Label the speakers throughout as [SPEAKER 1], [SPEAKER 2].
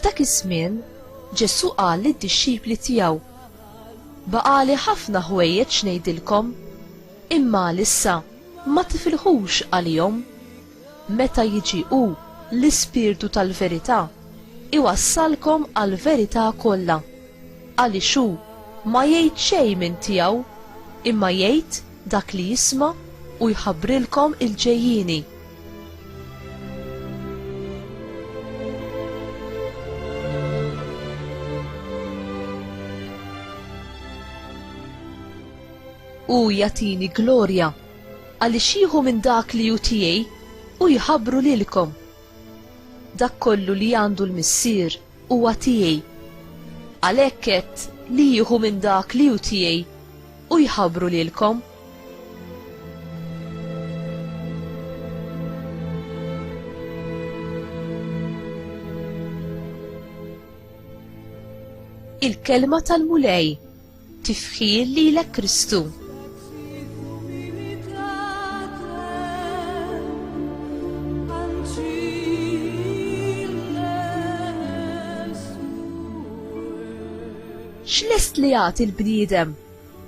[SPEAKER 1] F'dak iż-żmien Ġesu qal lid-dixxipli tiegħu: Baqali ħafna ħwejjeġ ngħidilkom, imma issa ma tifilħux għalihom. Meta jiġi hu l-Ispirtu tal-verità, iwassalkom għall-verità kollha, għaliex hu ma jgħid xejn minn tiegħu, imma jgħid dak li jisma' u jħabbrilkom il-ġejjieni. U jagħtini glorja għaliex jieħu minn dak li hu tiegħi u jħabbru lilkom. Dak kollu li għandu l-Missier huwa tiegħi. Għalhekk qed li jieħu minn dak li hu tiegħi u jħabbru lilkom. Il-kelma tal-mulej tifħil lilek Kristu. X'lest li jagħti l-bniedem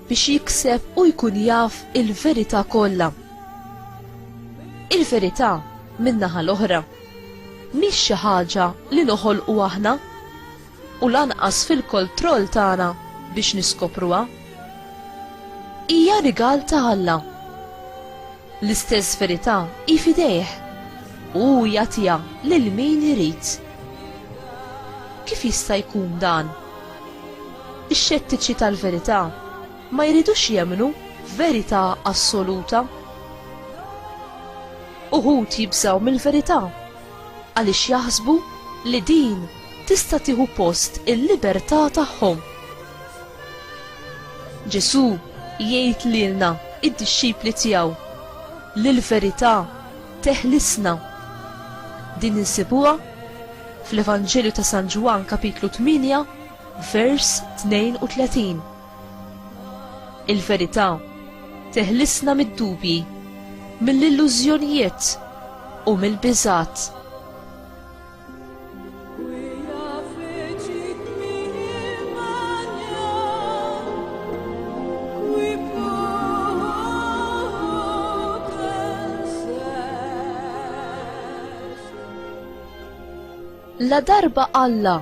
[SPEAKER 1] biex jikseb u jkun jaf il-verità kollha. Il-verità min-naħa l-oħra mhix xi ħaġa li noħolqu aħna u lanqas fil-kontroll tagħna biex niskopruha. Hija rigal ta' Alla. L-istess verità hi fidejh u jagħtiha lil min irid. Kif jista' jkun dan? Ix-xettiċi tal-verità ma jridux jemnu verità assoluta. Uħud jibżgħu mill-verità għaliex jaħsbu li din tista' tieħu post il-libertà tagħhom. Ġesu jgħid lilna id-dixxipli tiegħu li l-verità teħlisna. Din insibuha fl-Evanġelju ta' San Ġwan kapitlu 8 vers 32. Il-verità teħlisna mid-dubji, mill-illużjonijiet u mill-biżgħat. La darba Alla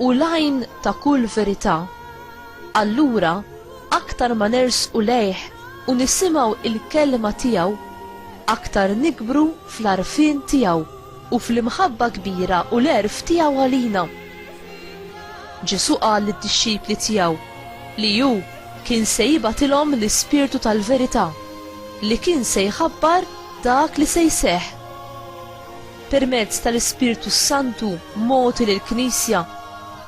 [SPEAKER 1] u l-għajn ta' kull verità, allura aktar ma nersqu lejh u nisimgħu il-kelma tiegħu, aktar nikbru fl-għarfien tiegħu u fl-imħabba kbira u l-għerf tiegħu għalina. Ġesu qal lid-dixxipli tiegħu li hu kien se jibgħatilhom l-Ispirtu tal-verità li kien se jħabbar dak li se jseħħ. Permezz tal-Ispirtu Santu moti lill-Knisja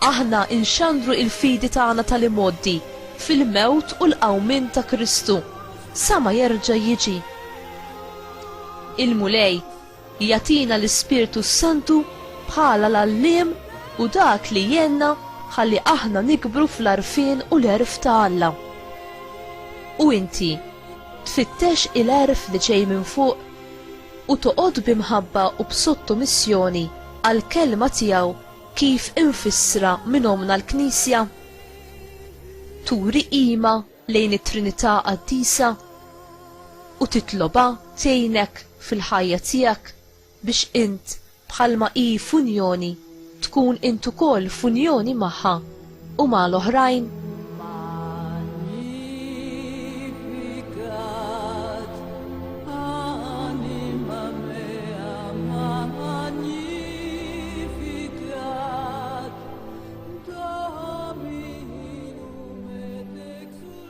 [SPEAKER 1] aħna inxandru il-fidi tagħna tal-imoddi fil-mewt u l-qawmin ta' Kristu sa ma jerġa' jiġi. Il-mulej jagħtina l-Ispirtu Santu bħala l-għalliem u dak li jenna ħalli aħna nikbru fl-għarfien u l-għerf ta' Alla. U inti tfittex il-għerf li ġej minn fuq u toqgħod bimħabba u b'sottomissjoni għall-kelma tiegħu kif infissra minn omna l-Knisja. Turi qima lejn it-Trinità qaddisa u titloba tgħinek fil-ħajja tiegħek biex int bħalma hi f'unjoni tkun int ukoll f'unjoni magħha u mal-oħrajn.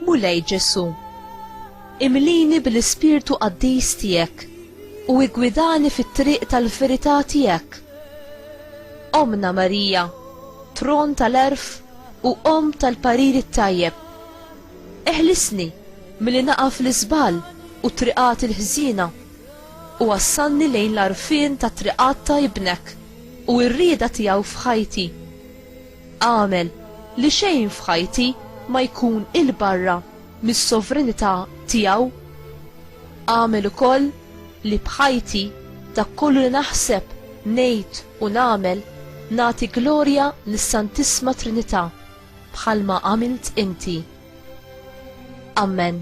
[SPEAKER 1] Mulej Ġesu, imlini bil-Ispirtu Qaddis tiegħek u igwidani fit-triq tal-verità tiegħek. Omna Marija, tron tal-erf u om tal-pariri tajjeb. Eħlisni milli naqaf l-iżbal u triqat il-ħżina u wassalni lejn l-arfien ta' triqat ta' ibnek u r-rieda tiegħu f'ħajti. Għamel li xejn f'ħajti ma jkun il-barra mis-sovranità tiegħu. Għamel ukoll li bħajti dak kollu li naħseb, ngħid u nagħmel nati glorja lis-Santisma Trinità bħalma għamilt inti. Amen.